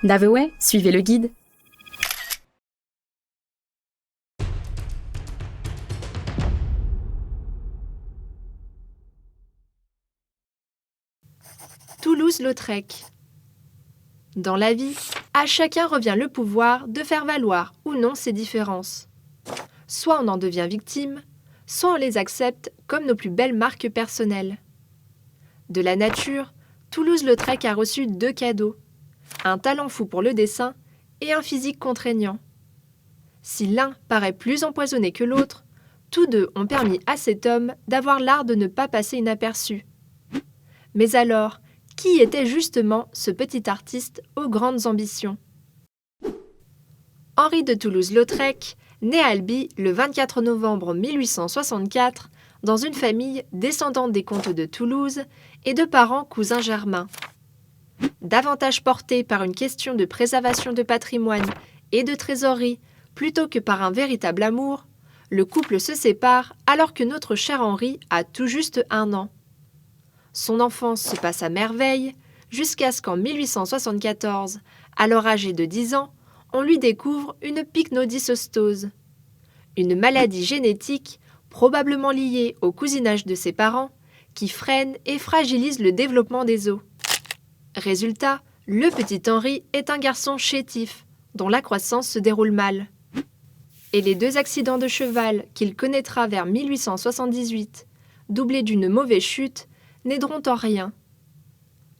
Naveway, suivez le guide. Toulouse-Lautrec. Dans la vie, à chacun revient le pouvoir de faire valoir ou non ses différences. Soit on en devient victime, soit on les accepte comme nos plus belles marques personnelles. De la nature, Toulouse-Lautrec a reçu 2 cadeaux, un talent fou pour le dessin et un physique contraignant. Si l'un paraît plus empoisonné que l'autre, tous deux ont permis à cet homme d'avoir l'art de ne pas passer inaperçu. Mais alors, qui était justement ce petit artiste aux grandes ambitions ? Henri de Toulouse-Lautrec, né à Albi le 24 novembre 1864, dans une famille descendante des comtes de Toulouse et de parents cousins germains. Davantage porté par une question de préservation de patrimoine et de trésorerie plutôt que par un véritable amour, le couple se sépare alors que notre cher Henri a tout juste 1 an. Son enfance se passe à merveille, jusqu'à ce qu'en 1874, alors âgé de 10 ans, on lui découvre une pycnodysostose, une maladie génétique probablement liée au cousinage de ses parents, qui freine et fragilise le développement des os. Résultat, le petit Henri est un garçon chétif, dont la croissance se déroule mal. Et les 2 accidents de cheval qu'il connaîtra vers 1878, doublés d'une mauvaise chute, n'aideront en rien.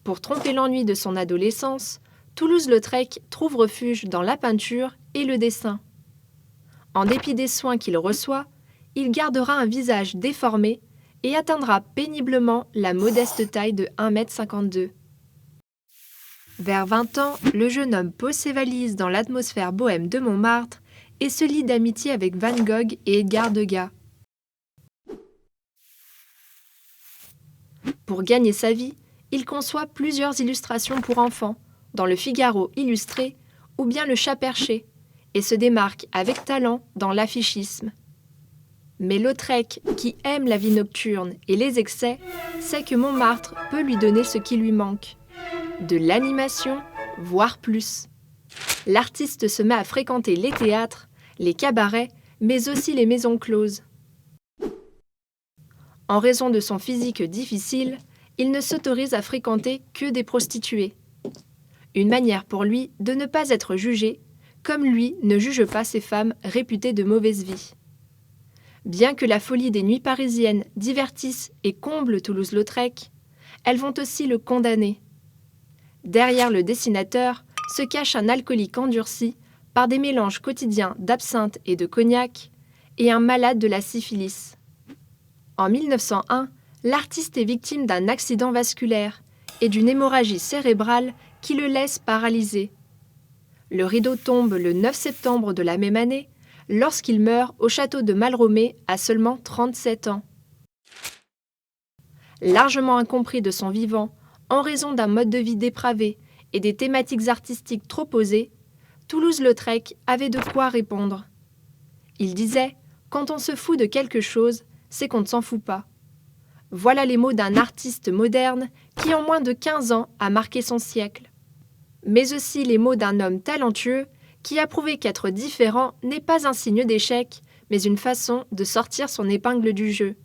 Pour tromper l'ennui de son adolescence, Toulouse-Lautrec trouve refuge dans la peinture et le dessin. En dépit des soins qu'il reçoit, il gardera un visage déformé et atteindra péniblement la modeste taille de 1,52 m. Vers 20 ans, le jeune homme pose ses valises dans l'atmosphère bohème de Montmartre et se lie d'amitié avec Van Gogh et Edgar Degas. Pour gagner sa vie, il conçoit plusieurs illustrations pour enfants, dans le Figaro illustré ou bien le Chat perché, et se démarque avec talent dans l'affichisme. Mais Lautrec, qui aime la vie nocturne et les excès, sait que Montmartre peut lui donner ce qui lui manque. De l'animation, voire plus. L'artiste se met à fréquenter les théâtres, les cabarets, mais aussi les maisons closes. En raison de son physique difficile, il ne s'autorise à fréquenter que des prostituées. Une manière pour lui de ne pas être jugé, comme lui ne juge pas ces femmes réputées de mauvaise vie. Bien que la folie des nuits parisiennes divertisse et comble Toulouse-Lautrec, elles vont aussi le condamner. Derrière le dessinateur se cache un alcoolique endurci par des mélanges quotidiens d'absinthe et de cognac, et un malade de la syphilis. En 1901, l'artiste est victime d'un accident vasculaire et d'une hémorragie cérébrale qui le laisse paralysé. Le rideau tombe le 9 septembre de la même année, lorsqu'il meurt au château de Malromé à seulement 37 ans. Largement incompris de son vivant, en raison d'un mode de vie dépravé et des thématiques artistiques trop osées, Toulouse-Lautrec avait de quoi répondre. Il disait « Quand on se fout de quelque chose, c'est qu'on ne s'en fout pas ». Voilà les mots d'un artiste moderne qui en moins de 15 ans a marqué son siècle. Mais aussi les mots d'un homme talentueux qui a prouvé qu'être différent n'est pas un signe d'échec, mais une façon de sortir son épingle du jeu.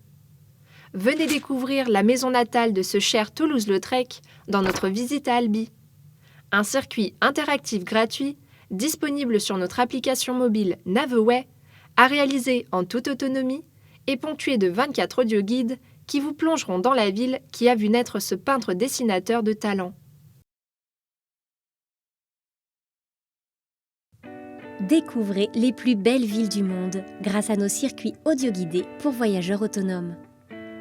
Venez découvrir la maison natale de ce cher Toulouse-Lautrec dans notre visite à Albi. Un circuit interactif gratuit, disponible sur notre application mobile Naveway, à réaliser en toute autonomie et ponctué de 24 audioguides qui vous plongeront dans la ville qui a vu naître ce peintre-dessinateur de talent. Découvrez les plus belles villes du monde grâce à nos circuits audioguidés pour voyageurs autonomes.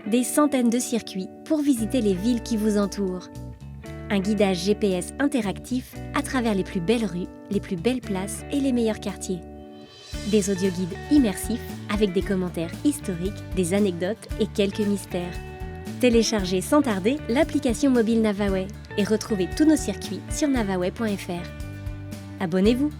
Des centaines de circuits pour visiter les villes qui vous entourent. Un guidage GPS interactif à travers les plus belles rues, les plus belles places et les meilleurs quartiers. Des audioguides immersifs avec des commentaires historiques, des anecdotes et quelques mystères. Téléchargez sans tarder l'application mobile Navaway et retrouvez tous nos circuits sur navaway.fr. Abonnez-vous!